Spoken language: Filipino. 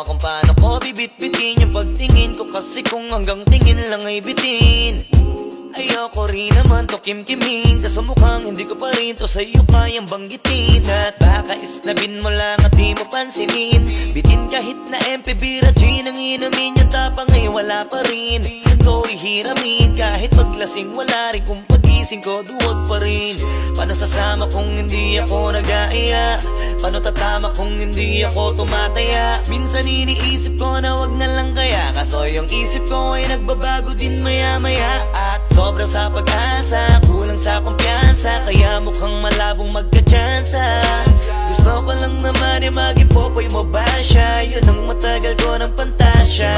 ko kung paano ko bibit-bitin yung pagtingin ko, kasi kung hanggang tingin lang ay bitin. Ayoko rin naman to kim-kiming, kaso mukhang hindi ko pa rin to sa'yo kayang banggitin. At baka islabin mo lang at di mo pansinin, bitin kahit na MP Bira Gin ang inumin, yung tapang ay wala pa rin. Saan ko ihiramin, kahit paglasing wala rin, kung pagising ko duwag pa rin. Paano sasama kung hindi ako nag-aaya? Paano tatama kung hindi ako tumataya? Minsan iniisip ko na wag na lang kaya, kaso yung isip ko ay nagbabago din maya-maya. At sobrang sa pag-asa, kulang sa kumpiyansa, kaya mukhang malabong magka-tsansa. Gusto ko lang naman ay maging popoy mo ba siya? Yun ang matagal ko ng pantasya.